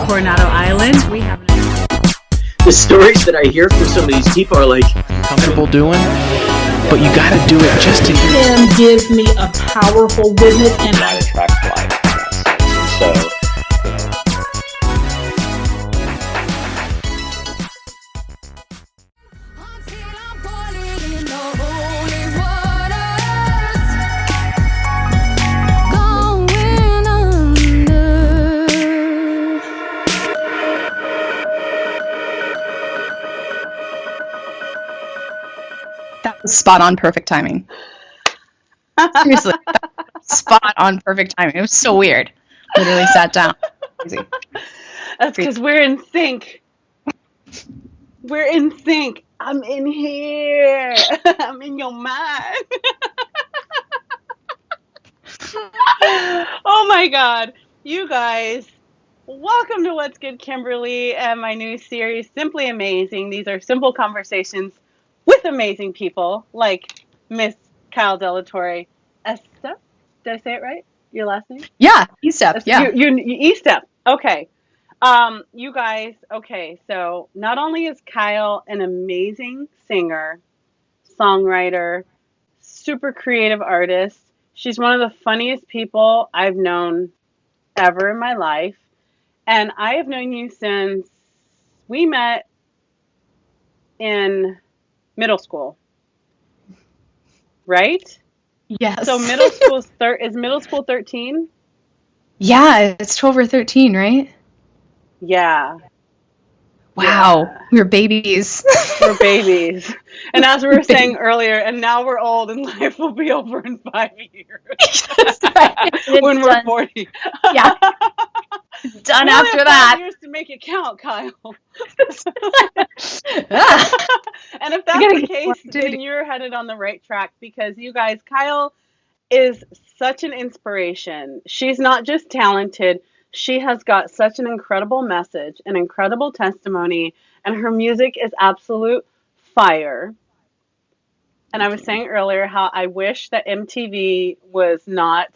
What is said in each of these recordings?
Coronado Island. We have the stories that I hear from some of these people are like comfortable doing, but you gotta do it just to hear. Him gives me a powerful witness, and that attracts live. So, that was spot on perfect timing. Seriously, spot on perfect timing. It was so weird. Literally sat down. Crazy. That's because we're in sync. We're in sync. I'm in here. I'm in your mind. Oh my God. You guys, welcome to What's Good, Kimberly, and my new series, Simply Amazing. These are simple conversations with amazing people like Miss Kyle Delatorre. Estep? Did I say it right? Your last name? Yeah, Estep. Yeah. You Estep. Okay. You guys, okay, so not only is Kyle an amazing singer, songwriter, super creative artist, she's one of the funniest people I've known ever in my life. And I have known you since we met in middle school. Right? Yes. So middle school is middle school 13? Yeah, it's 12 or 13, right? Yeah. Wow. Yeah. We were babies. We're babies. And as we were saying earlier, and now we're old and life will be over in 5 years. When we're 40. Yeah. Done after that. 5 years to make it count, Kyle. Ah. And if that's the case, then you're headed on the right track, because you guys, Kyle is such an inspiration. She's not just talented. She has got such an incredible message, an incredible testimony, and her music is absolute fire. And I was saying earlier how I wish that MTV was not,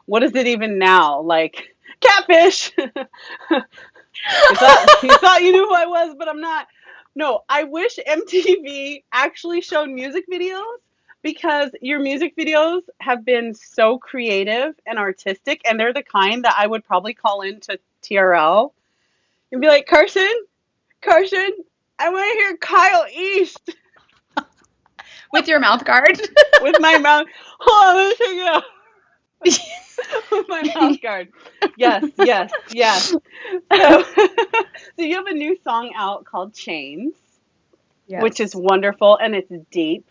what is it even now? Like, Catfish! you thought you knew who I was, but I'm not. No, I wish MTV actually showed music videos, because your music videos have been so creative and artistic, and they're the kind that I would probably call into TRL and be like, Carson, I want to hear KylEast. With your mouth guard? With my mouth. Hold on, let me take it out. With my mouth guard. Yes. So you have a new song out called Chains, yes, which is wonderful, and it's deep.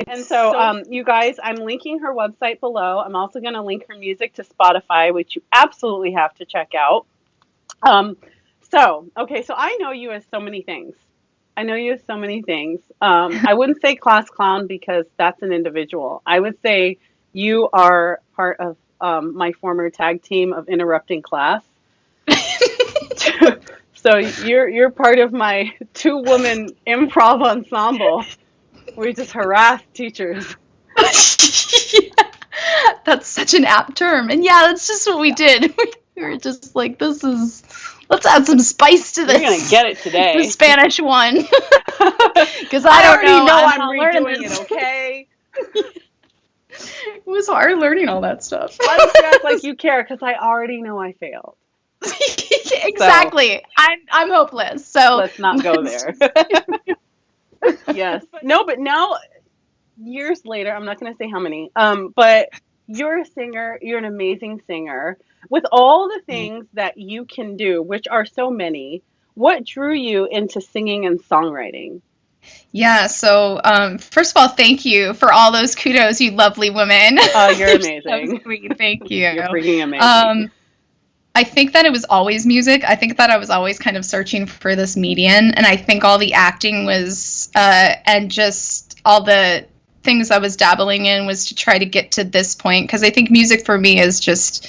And so, you guys, I'm linking her website below. I'm also going to link her music to Spotify, which you absolutely have to check out. So I know you as so many things. I wouldn't say class clown, because that's an individual. I would say you are part of my former tag team of interrupting class. So you're part of my 2-woman improv ensemble. We just harass teachers. Yeah, that's such an apt term. And yeah, that's just what we did. We were just like, let's add some spice to this. You're going to get it today. The Spanish one. Because I don't know. I'm redoing it, okay? It was hard learning all that stuff. Why don't you act like you care? Because I already know I failed. Exactly. So, I'm hopeless. So let's not go there. Yes. No, but now, years later, I'm not going to say how many, but you're a singer. You're an amazing singer. With all the things that you can do, which are so many, what drew you into singing and songwriting? Yeah, so first of all, thank you for all those kudos, you lovely women. Oh, you're amazing. So sweet. Thank you. You're freaking amazing. I think that it was always music. I think that I was always kind of searching for this median, and I think all the acting was, and just all the things I was dabbling in was to try to get to this point, because I think music for me is just,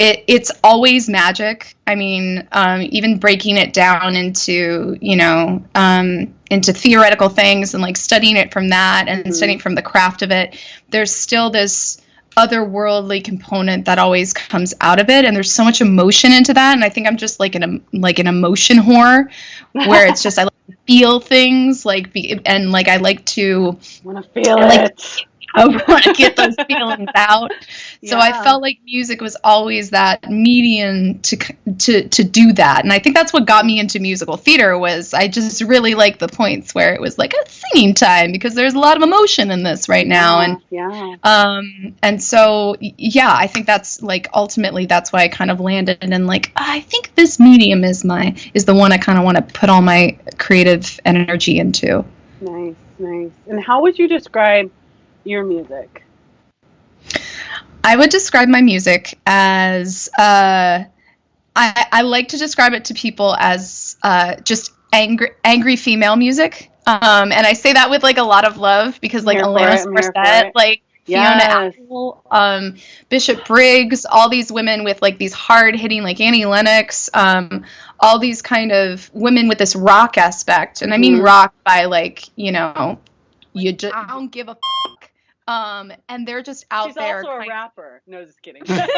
it's always magic. I mean, even breaking it down into, into theoretical things and like studying it from that and studying from the craft of it, there's still this otherworldly component that always comes out of it, and there's so much emotion into that. And I think I'm just like an emotion whore, where it's just I like to feel things, and like I like to Want to feel like it. I want to get those feelings out. So I Yeah. felt like music was always that medium to do that. And I think that's what got me into musical theater was I just really like the points where it was like a singing time because there's a lot of emotion in this right now. And so yeah, I think that's like ultimately that's why I kind of landed in like I think this medium is the one I kind of want to put all my creative energy into. Nice. And how would you describe your music? I would describe my music as I like to describe it to people as just angry female music. And I say that with like a lot of love because like Alanis Morissette, like Fiona Apple, Bishop Briggs, all these women with like these hard hitting like Annie Lennox, all these kind of women with this rock aspect. And I mean rock by like, you know, I don't give a fuck. And they're just out there. She's also a rapper. No, just kidding. Do not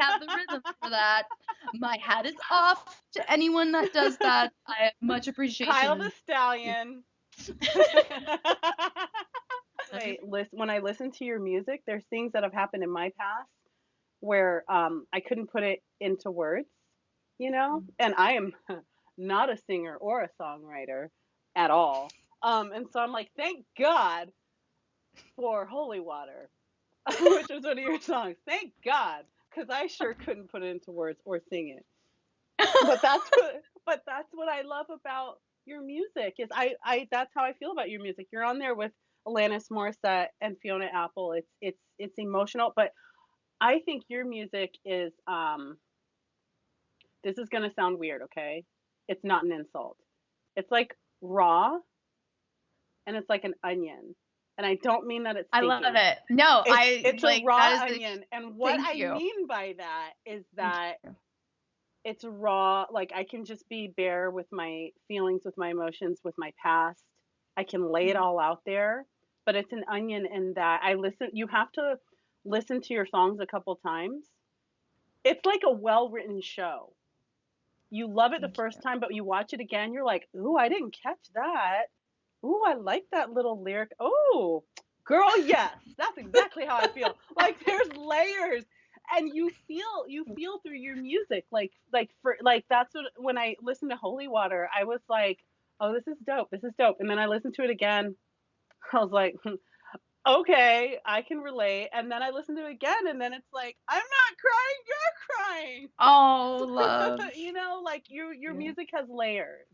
have the rhythm for that. My hat is off to anyone that does that. I have much appreciation. Kyle the Stallion. Wait, when I listen to your music, there's things that have happened in my past where I couldn't put it into words, you know? And I am not a singer or a songwriter at all. And so I'm like, thank God for Holy Water, which was one of your songs. Thank God, because I sure couldn't put it into words or sing it. But that's what I love about your music is I that's how I feel about your music. You're on there with Alanis Morissette and Fiona Apple. It's emotional, but I think your music is this is gonna sound weird, okay? It's not an insult. It's like raw and it's like an onion. And I don't mean that it's stinky. I love it. No, it's like, a raw onion. And what I you. mean by that is that it's raw. Like I can just be bare with my feelings, with my emotions, with my past. I can lay it all out there, but it's an onion in that you have to listen to your songs a couple times. It's like a well-written show. You love it the first time, but you watch it again, you're like, ooh, I didn't catch that. Ooh, I like that little lyric. Oh, girl, yes, that's exactly how I feel. Like there's layers, and you feel through your music. Like that's what when I listened to Holy Water, I was like, oh, this is dope. And then I listened to it again. I was like, okay, I can relate. And then I listened to it again, and then it's like, I'm not crying, you're crying. Oh, love. You know, like your music has layers.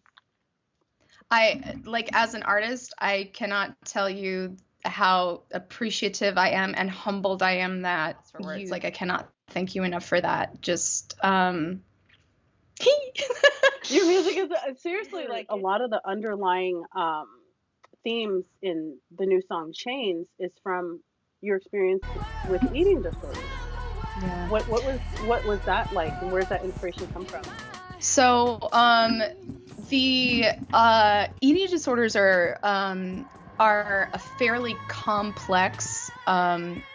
I like as an artist, I cannot tell you how appreciative I am and humbled I am that you like I cannot thank you enough for that. Just your music is seriously like a lot of the underlying themes in the new song Chains is from your experience with eating disorders. Yeah. What was that like, and where's that inspiration come from? So the eating disorders are a fairly complex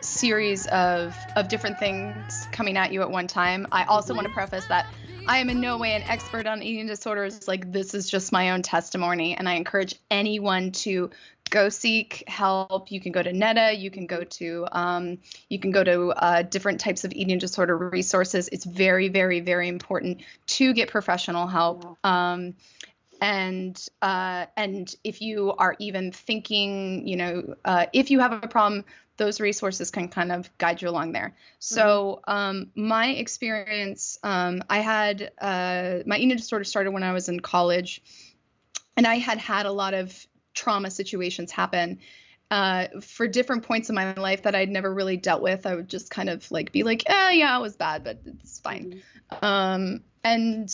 series of different things coming at you at one time. I also want to preface that I am in no way an expert on eating disorders. Like this is just my own testimony, and I encourage anyone to go seek help. You can go to NEDA. You can go to different types of eating disorder resources. It's very, very, very important to get professional help. Yeah. And if you are even thinking, if you have a problem, those resources can kind of guide you along there. So my experience, I had my eating disorder started when I was in college, and I had a lot of trauma situations happen for different points in my life that I'd never really dealt with. I would just kind of like be like, yeah, it was bad, but it's fine. And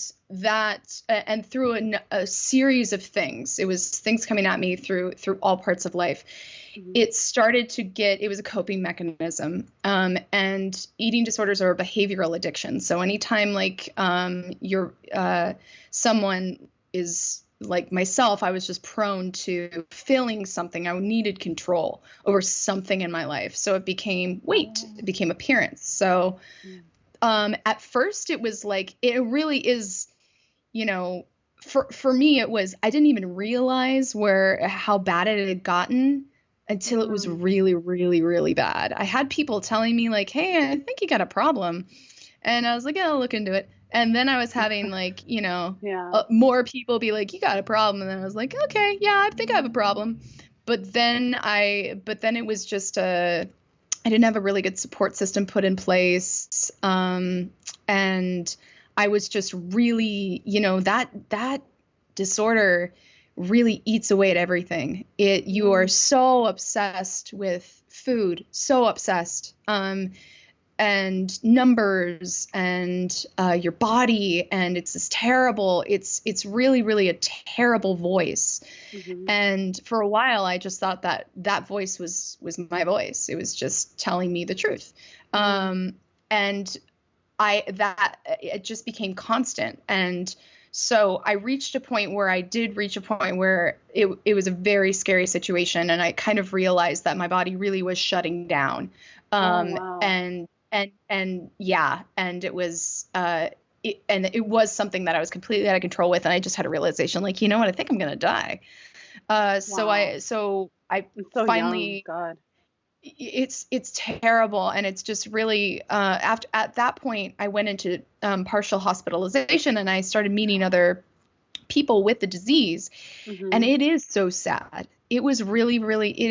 through a series of things, it was things coming at me through all parts of life. It started to it was a coping mechanism. And eating disorders are a behavioral addiction. So anytime like someone is like myself, I was just prone to feeling something. I needed control over something in my life. So it became weight, it became appearance. So at first it was like, it really is, you know, for me, it was, I didn't even realize how bad it had gotten until it was really, really, really bad. I had people telling me like, hey, I think you got a problem. And I was like, yeah, I'll look into it. And then I was having like, you know, more people be like, you got a problem. And then I was like, okay, yeah, I think I have a problem. But then it was just I didn't have a really good support system put in place. And I was just really, you know, that disorder really eats away at everything. You are so obsessed with food, so obsessed. And numbers and your body, and it's this terrible, it's really, really a terrible voice. And for a while I just thought that voice was my voice. It was just telling me the truth. And it just became constant. And so I reached a point where it was a very scary situation, and I kind of realized that my body really was shutting down. And it was it was something that I was completely out of control with, and I just had a realization, like, you know what, I think I'm gonna die. So I finally, God, it's terrible, and it's just really at that point I went into partial hospitalization, and I started meeting other people with the disease, and it is so sad. It was really, really, it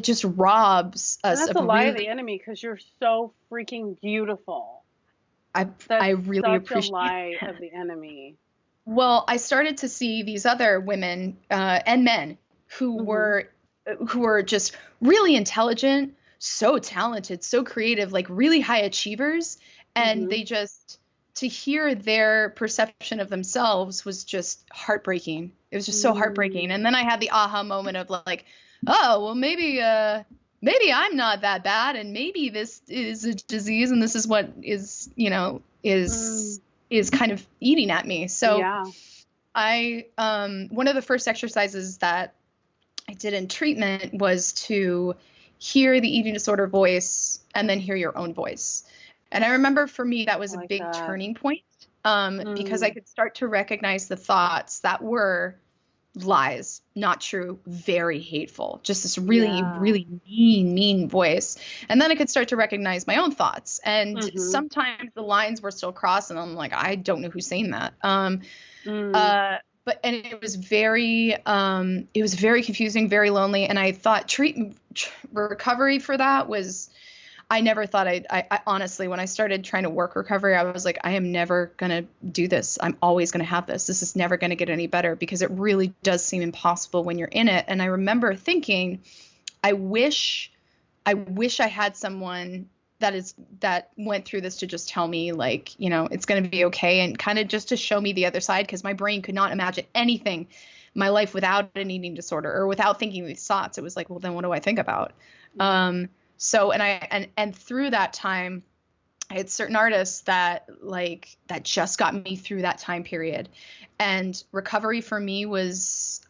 just robs us. And that's a lie of the enemy, because you're so freaking beautiful. I really appreciate a lie of the enemy. Well, I started to see these other women and men who were just really intelligent, so talented, so creative, like really high achievers, and they just, to hear their perception of themselves was just heartbreaking. It was just so heartbreaking. And then I had the aha moment of like, oh, well, maybe I'm not that bad, and maybe this is a disease, and this is what is, you know, is kind of eating at me. So I one of the first exercises that I did in treatment was to hear the eating disorder voice and then hear your own voice. And I remember for me that was a big turning point, because I could start to recognize the thoughts that were lies, not true, very hateful, just this really, really mean voice. And then I could start to recognize my own thoughts. And sometimes the lines were still crossed, and I'm like, I don't know who's saying that. But it was very confusing, very lonely. And I thought recovery for that was, I never thought I honestly, when I started trying to work recovery, I was like, I am never going to do this. I'm always going to have this. This is never going to get any better, because it really does seem impossible when you're in it. And I remember thinking, I wish I had someone that went through this to just tell me, like, you know, it's going to be okay, and kind of just to show me the other side, because my brain could not imagine anything in my life without an eating disorder or without thinking these thoughts. It was like, well, then what do I think about? So, and through that time, I had certain artists that just got me through that time period. And recovery for me was,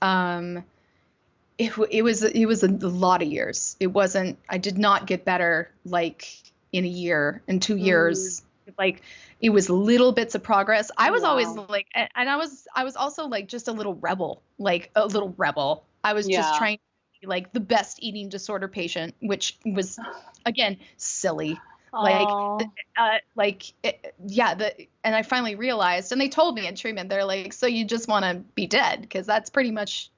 it was a lot of years. I did not get better like in a year, in 2 years. Like, it was little bits of progress. I was always like, and I was also like just a little rebel. I was just trying to be like the best eating disorder patient, which was, again, silly. And I finally realized, and they told me in treatment, they're like, so you just want to be dead, because that's pretty much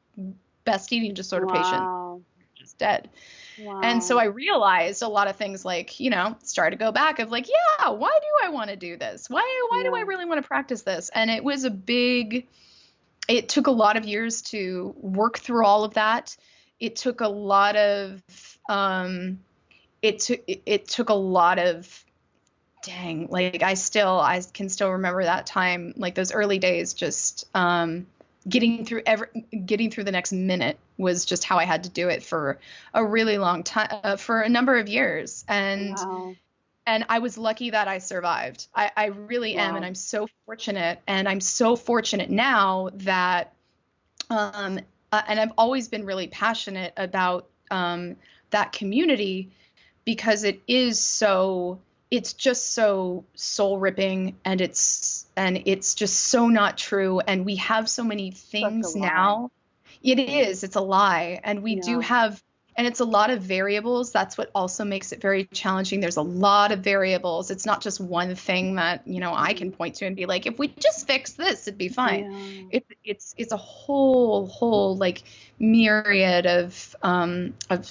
best eating disorder patient, just dead. And so I realized a lot of things, like, you know, started to go back of like, yeah, why do I want to do this? Why do I really want to practice this? And it was it took a lot of years to work through all of that. It took a lot of, it took a lot of, dang, like I can still remember that time, like those early days, just, getting through the next minute was just how I had to do it for a really long time, for a number of years. And and I was lucky that I survived. I really am, and I'm so fortunate. And I'm so fortunate now that, and I've always been really passionate about that community, because it's just so soul ripping, and it's just so not true. And we have so many things now. It's a lie. And we do have, and it's a lot of variables. That's what also makes it very challenging. There's a lot of variables. It's not just one thing that, I can point to and be like, if we just fix this, it'd be fine. It's a whole like myriad of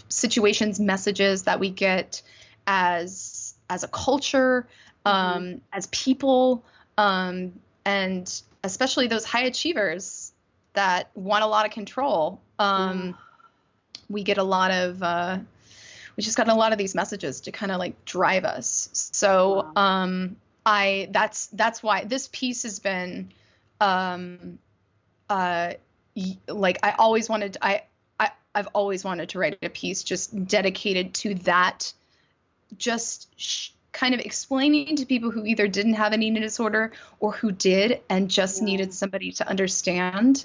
situations, messages that we get as a culture, as people, and especially those high achievers that want a lot of control. We get we just got a lot of these messages to kind of like drive us. So, that's why this piece has been, like I've always wanted to write a piece just dedicated to that, just kind of explaining to people who either didn't have an eating disorder or who did and just needed somebody to understand.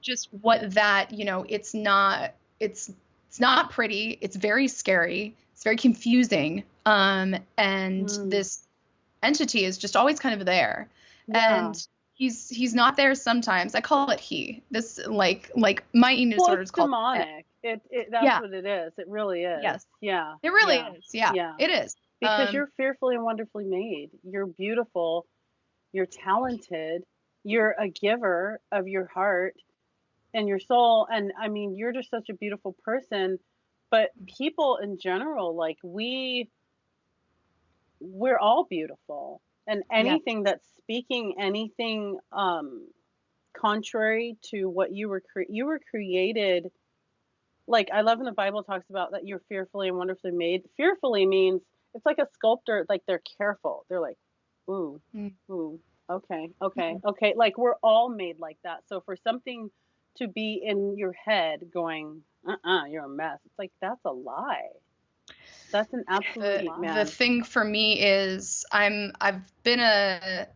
Just what that, it's not pretty. It's very scary. It's very confusing. And this entity is just always kind of there. And he's not there sometimes. I call it he. This like my eating disorder is called demonic. That's what it is. It really is. Yes. Yeah. It really is. Yeah. It is. Because you're fearfully and wonderfully made. You're beautiful. You're talented. You're a giver of your heart and your soul. And I mean, you're just such a beautiful person. But people in general, like we're all beautiful. And anything that's speaking anything contrary to what you were created. Like I love when the Bible talks about that you're fearfully and wonderfully made. Fearfully means it's like a sculptor, like they're careful. They're like, ooh, okay. Like we're all made like that. So for something to be in your head going, you're a mess. It's like, that's a lie. That's an absolute lie. The thing for me is I've been a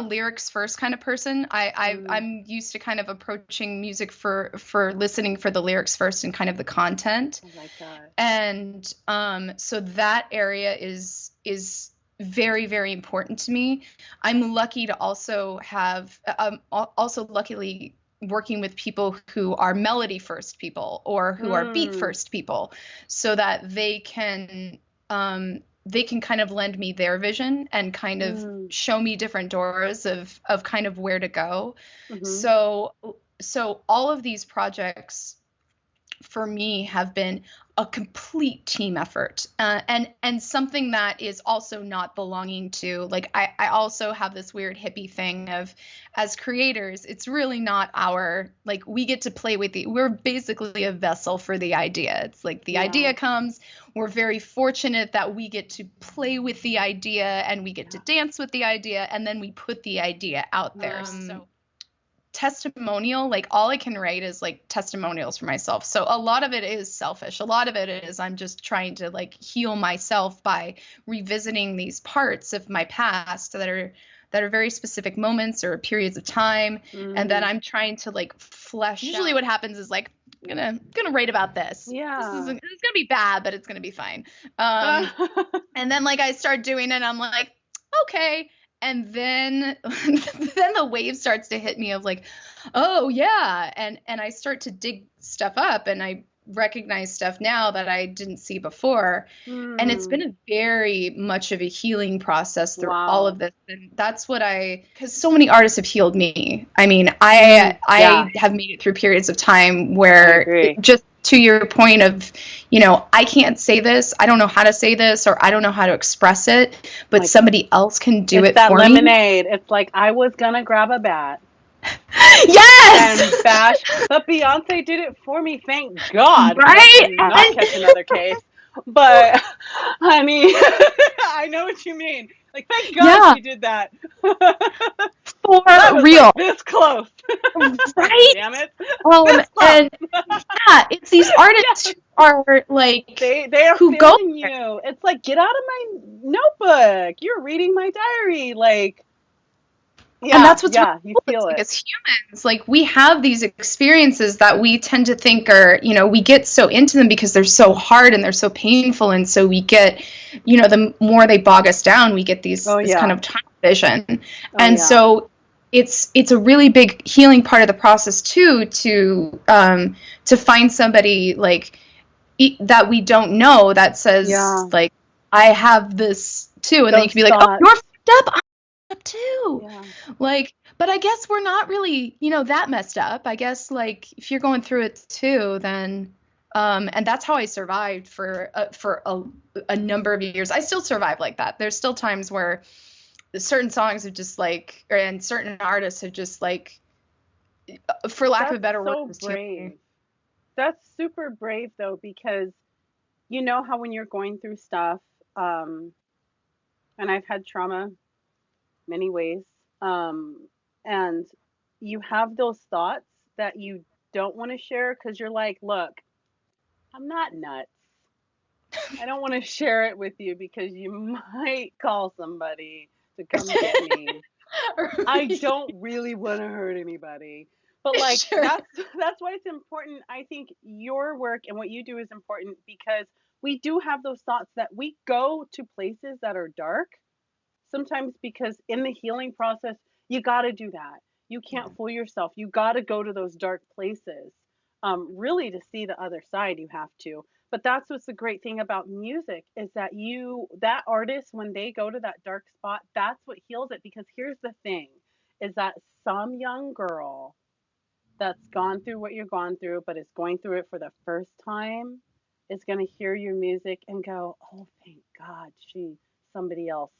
lyrics first kind of person. I'm used to kind of approaching music for listening for the lyrics first and kind of the content. Oh my God. And so that area is very, very important to me. I'm lucky to also have luckily working with people who are melody first people or who are beat first people, so that they can kind of lend me their vision and kind of show me different doors of kind of where to go. So all of these projects for me have been a complete team effort, and something that is also not belonging to, like, I also have this weird hippie thing of, as creators, it's really not our, like, we get to play with we're basically a vessel for the idea. It's like the idea comes, we're very fortunate that we get to play with the idea and we get to dance with the idea, and then we put the idea out there. So testimonial, like, all I can write is like testimonials for myself. So a lot of it is selfish. A lot of it is I'm just trying to like heal myself by revisiting these parts of my past that are very specific moments or periods of time. And then I'm trying to like flesh. Usually what happens is like, I'm gonna write about this. It's gonna be bad, but it's gonna be fine. And then like I start doing it, I'm like, okay. And then the wave starts to hit me of like, oh yeah. And I start to dig stuff up, and I recognize stuff now that I didn't see before. And it's been a very much of a healing process through all of this. And that's what because so many artists have healed me. I mean, I have made it through periods of time where just to your point of, I can't say this, I don't know how to say this, or I don't know how to express it, but somebody else can do it for me. That lemonade. It's like, I was gonna grab a bat. Yes! And bash, but Beyonce did it for me, thank God. Right? Not catch another case. But, I mean, I know what you mean. Like, thank God she did that. For That was real. like this close. Right? Damn it. And yeah, it's these artists who are like, They are who go failing there. you. It's like, get out of my notebook. You're reading my diary. Like, And that's what's really you cool. feel It's like, it. as humans, like, we have these experiences that we tend to think are, we get so into them because they're so hard and they're so painful. And so we get, the more they bog us down, we get this kind of tunnel vision. And so it's a really big healing part of the process too, to find somebody like that we don't know that says like, I have this too. And then you can be like, oh, you're fucked up. I'm up too. Like, but I guess we're not really, that messed up. I guess, like, if you're going through it too, then and that's how I survived for a number of years. I still survive like that. There's still times where certain songs have just like, and certain artists have just like, for lack of a better word, so brave. That's super brave though, because you know how when you're going through stuff, and I've had trauma many ways, and you have those thoughts that you don't want to share because you're like, look, I'm not nuts. I don't want to share it with you because you might call somebody to come get me. I don't really want to hurt anybody. But like that's why it's important. I think your work and what you do is important because we do have those thoughts that we go to places that are dark sometimes because in the healing process you got to do that. You can't fool yourself. You got to go to those dark places. Really to see the other side you have to. But that's what's the great thing about music is that that artist when they go to that dark spot, that's what heals it because here's the thing is that some young girl that's gone through what you've gone through but is going through it for the first time is going to hear your music and go, "Oh, thank God, somebody else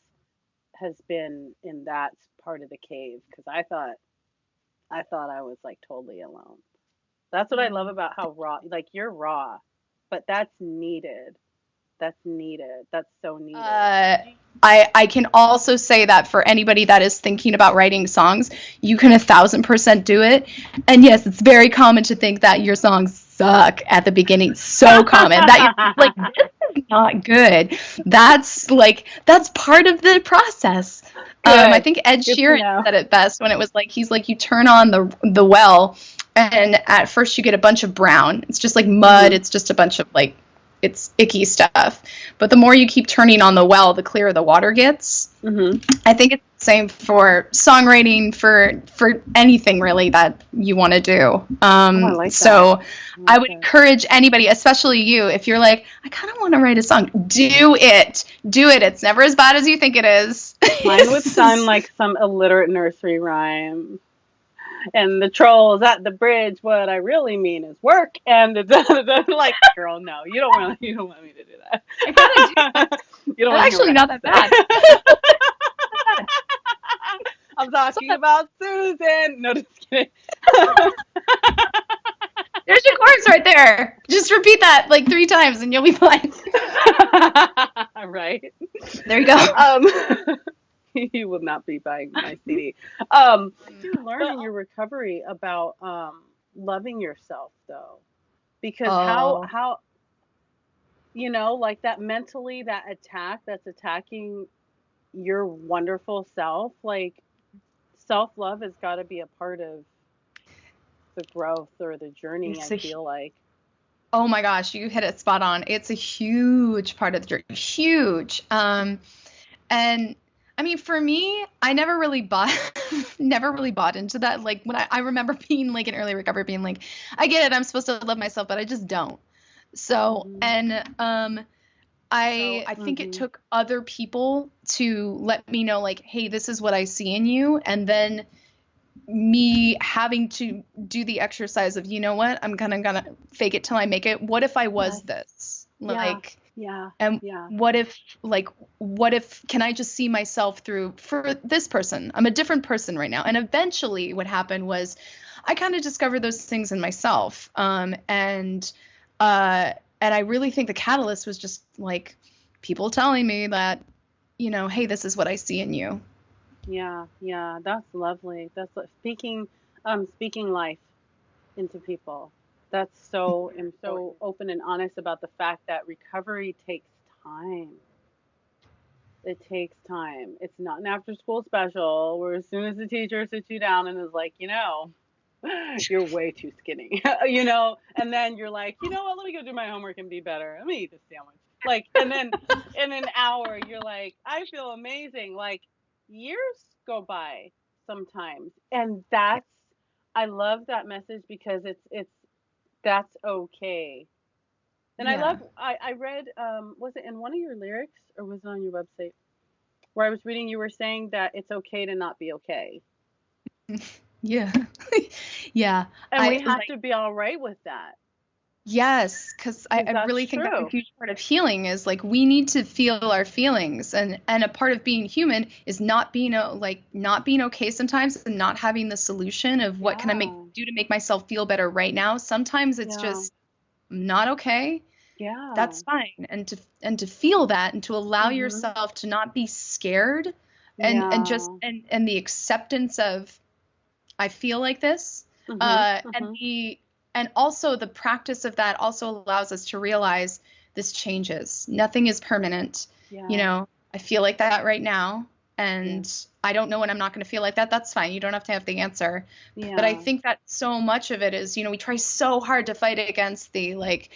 has been in that part of the cave because I thought I was like totally alone." That's what I love about how raw, like you're raw, but that's needed. That's needed. That's so needed. I can also say that for anybody that is thinking about writing songs, you can 1,000% do it. And yes, it's very common to think that your songs suck at the beginning. So common that you're like, this is not good. That's part of the process. I think Ed Sheeran said it best when it was like, he's like, you turn on the well, and at first you get a bunch of brown. It's just like mud. Mm-hmm. It's just a bunch of like, it's icky stuff. But the more you keep turning on the well, the clearer the water gets. Mm-hmm. I think it's the same for songwriting, for anything really that you want to do. I like that. So I would encourage anybody, especially you, if you're like, I kind of want to write a song, do it. Do it. It's never as bad as you think it is. Mine would sound like some illiterate nursery rhyme. And the trolls at the bridge, what I really mean is work. And like, girl, no, you don't want me to do that. I kind of do that. You don't It's actually not that bad. I'm talking about Susan. No, just kidding. There's your chorus right there. Just repeat that like 3 times and you'll be fine. Right. There you go. You will not be buying my CD. You learn in your recovery about loving yourself, though, because how like that mentally, that attack that's attacking your wonderful self, like self-love has got to be a part of the growth or the journey. I feel like. Oh my gosh, you hit it spot on. It's a huge part of the journey. Huge. And I mean, for me, I never really bought into that. Like when I remember being like in early recovery, being like, I get it, I'm supposed to love myself, but I just don't. So, and I think it took other people to let me know, like, hey, this is what I see in you, and then me having to do the exercise of, you know what, I'm gonna fake it till I make it. What if I was this? Like. Yeah. And what if can I just see myself for this person? I'm a different person right now. And eventually what happened was I kind of discovered those things in myself. And I really think the catalyst was just like people telling me that, hey, this is what I see in you. Yeah, yeah, that's lovely. Speaking life into people. That's so so open and honest about the fact that recovery takes time. It takes time. It's not an after school special where as soon as the teacher sits you down and is like, you're way too skinny, and then you're like, you know what, let me go do my homework and be better. Let me eat this sandwich. Like, and then in an hour, you're like, I feel amazing. Like, years go by sometimes. And I love that message because that's okay. And Yeah. I read, was it in one of your lyrics or was it on your website where I was reading you were saying that it's okay to not be okay. Yeah. Yeah. And I we have like, to be all right with that yes, because I, because I that's really think that's a true. huge part of healing is like we need to feel our feelings, and a part of being human is not being not being okay sometimes and not having the solution of what can I Yeah. do to make myself feel better right now. Sometimes it's Yeah. just not okay. Yeah. That's fine. And to feel that and to allow Mhm. yourself to not be scared and just Yeah. and the acceptance of I feel like this. Mhm. And Mhm. also the practice of that also allows us to realize this changes. Nothing is permanent. You Yeah. know, I feel like that right now, Yeah. and I don't know when I'm not going to feel like that. That's fine. You don't have to have the answer. But I Yeah. think that so much of it is, we try so hard to fight against the like,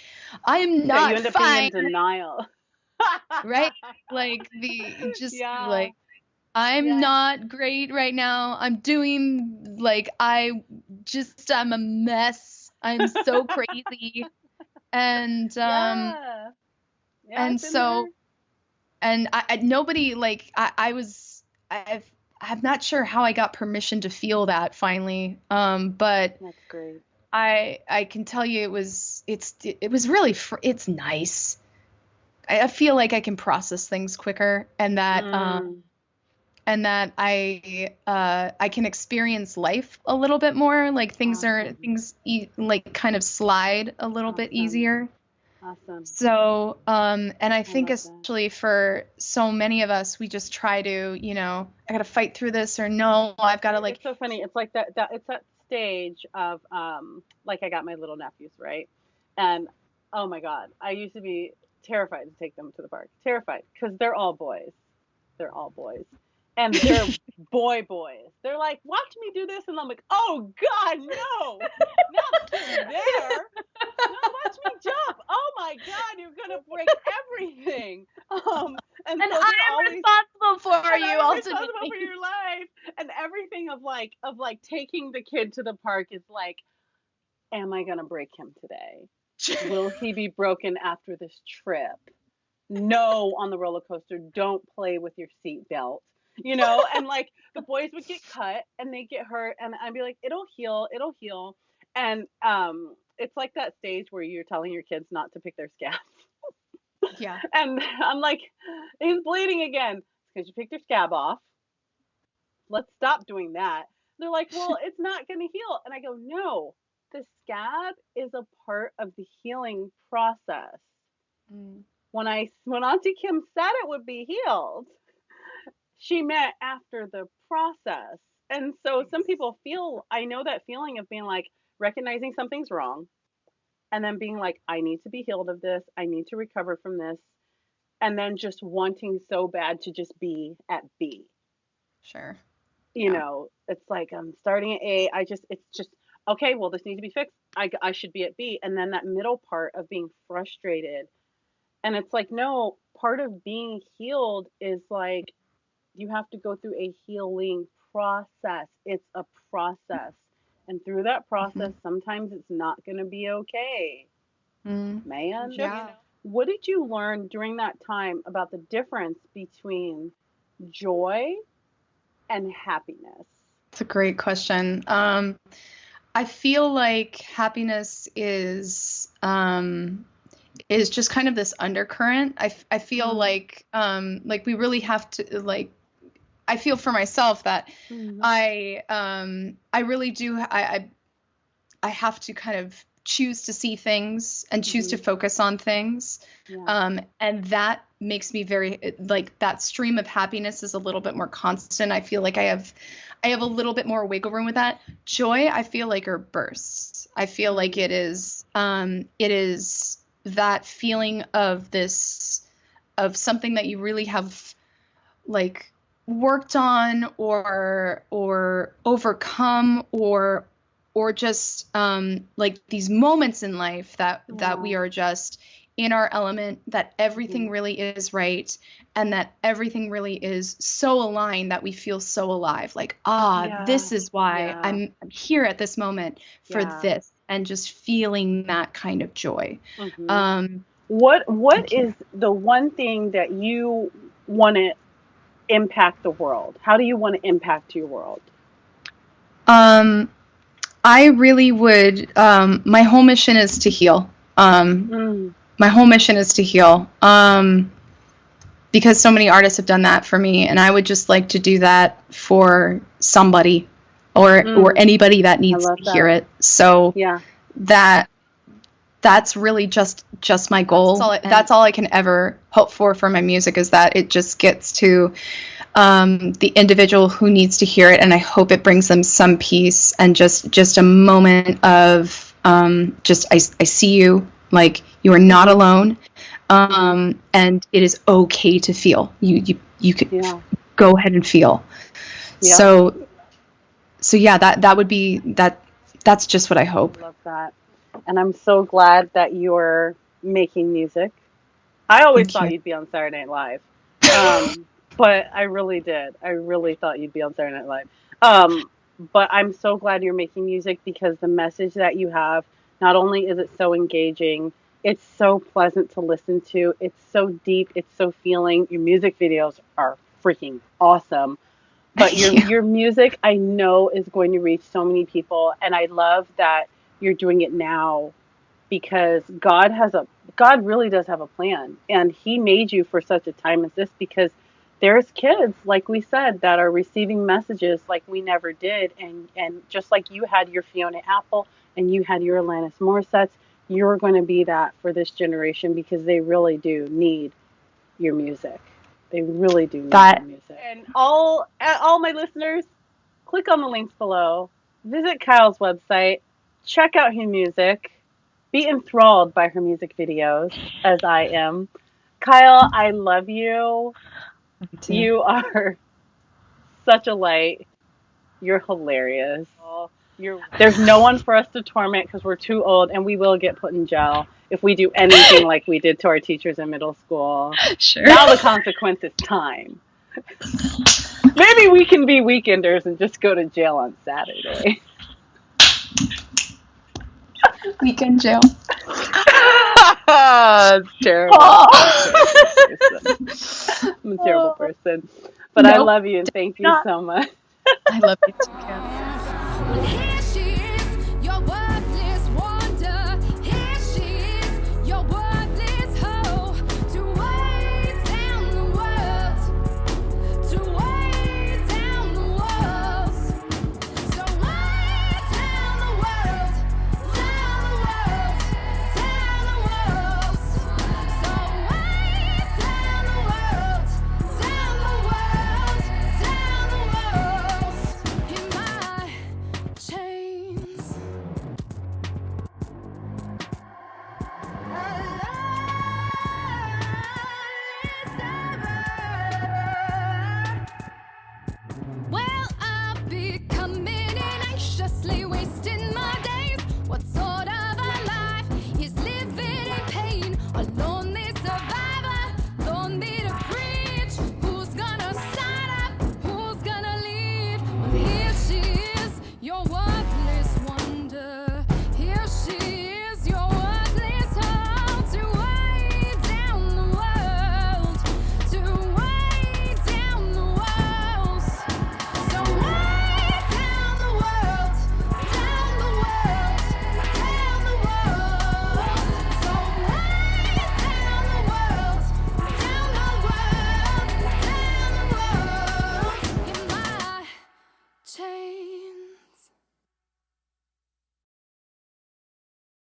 I'm That you not end up being fine, in denial. right? Like the just Yeah. like I'm Yeah. not great right now. I'm doing like I'm a mess. I'm so crazy. And Yeah. Yeah, and I've been there. so and I nobody like I was I'm not sure how I got permission to feel that finally. But That's great. I can tell you it was really it's nice. I feel like I can process things quicker Mm. and that I can experience life a little bit more. Like Awesome. like kind of slide a little bit Awesome. easier. Awesome. So and I I think love that. especially for so many of us, we just try to, I got to fight through this, or no, I've got to like, It's so funny. It's like that it's that stage of like I got my little nephews, right? And oh my God, I used to be terrified to take them to the park. Terrified because they're all boys. They're all boys. And they're boys. They're like, watch me do this. And I'm like, oh God, no, not there. No, watch me jump. Oh my God, you're gonna break everything. And and so they're I'm always responsible for and you I'm responsible for ultimately. your life. And everything of like taking the kid to the park is like, am I gonna break him today? Will he be broken after this trip? No, on the roller coaster, don't play with your seat belt. And like the boys would get cut and they get hurt and I'd be like, it'll heal. And it's like that stage where you're telling your kids not to pick their scabs. Yeah. And I'm like, he's bleeding again. It's because you picked your scab off. Let's stop doing that. They're like, well, it's not going to heal. And I go, no, the scab is a part of the healing process. Mm. When Auntie Kim said it would be healed, she meant after the process. And so some people feel, I know that feeling of being like recognizing something's wrong and then being like, I need to be healed of this. I need to recover from this. And then just wanting so bad to just be at B. Sure. Yeah. It's like I'm starting at A. It's just, okay, well, this needs to be fixed. I should be at B. And then that middle part of being frustrated. And it's like, no, part of being healed is like, you have to go through a healing process. It's a process. And through that Hmm. process, sometimes it's not going to be okay, Mm. man. Yeah. What did you learn during that time about the difference between joy and happiness? It's a great question. I feel like happiness is just kind of this undercurrent. I feel Mm, like we really have to like I feel for myself that mhm, I really do I have to kind of choose to see things and choose to mhm. focus on things. Yeah. And that makes me very, like, that stream of happiness is a little bit more constant. I feel like I have a little bit more wiggle room with that. Joy, I feel like, are bursts. I feel like it is that feeling of something that you really have, like, worked on or overcome or just like these moments in life that we are just in our element, that everything really is right, and that everything really is so aligned that we feel so alive. Like, this is why I'm here at this moment for this, and just feeling that kind of joy. What is the one thing that you want to impact the world? How do you want to impact your world? I really would. My whole mission is to heal. My whole mission is to heal. Because so many artists have done that for me, and I would just like to do that for somebody, or anybody that needs to hear it. So that's really just my goal. That's all I can ever hope for my music, is that it just gets to the individual who needs to hear it, and I hope it brings them some peace and just a moment of just I see you, like, you are not alone, and it is okay to feel. You can go ahead and feel. So yeah, that would be that. That's just what I hope. I love that. And I'm so glad that you're making music. I always thought you'd be on Saturday Night Live. But I really did. I really thought you'd be on Saturday Night Live. But I'm so glad you're making music, because the message that you have, not only is it so engaging, it's so pleasant to listen to. It's so deep. It's so feeling. Your music videos are freaking awesome. But your music, I know, is going to reach so many people. And I love that you're doing it now, because God really does have a plan, and He made you for such a time as this, because there's kids, like we said, that are receiving messages like we never did, and just like you had your Fiona Apple and you had your Alanis Morissettes, you're going to be that for this generation, because they really do need your music. They really do need your music. And all my listeners, click on the links below, visit Kyle's website, check out her music, be enthralled by her music videos, as I am. Kyle, I love you. You are such a light. You're hilarious. There's no one for us to torment, because we're too old, and we will get put in jail if we do anything like we did to our teachers in middle school. Sure. Now the consequence is time. Maybe we can be weekenders and just go to jail on Saturday. Weekend jail. It's terrible. I'm a terrible person. But I love you, and thank you so much. I love you too, Kim.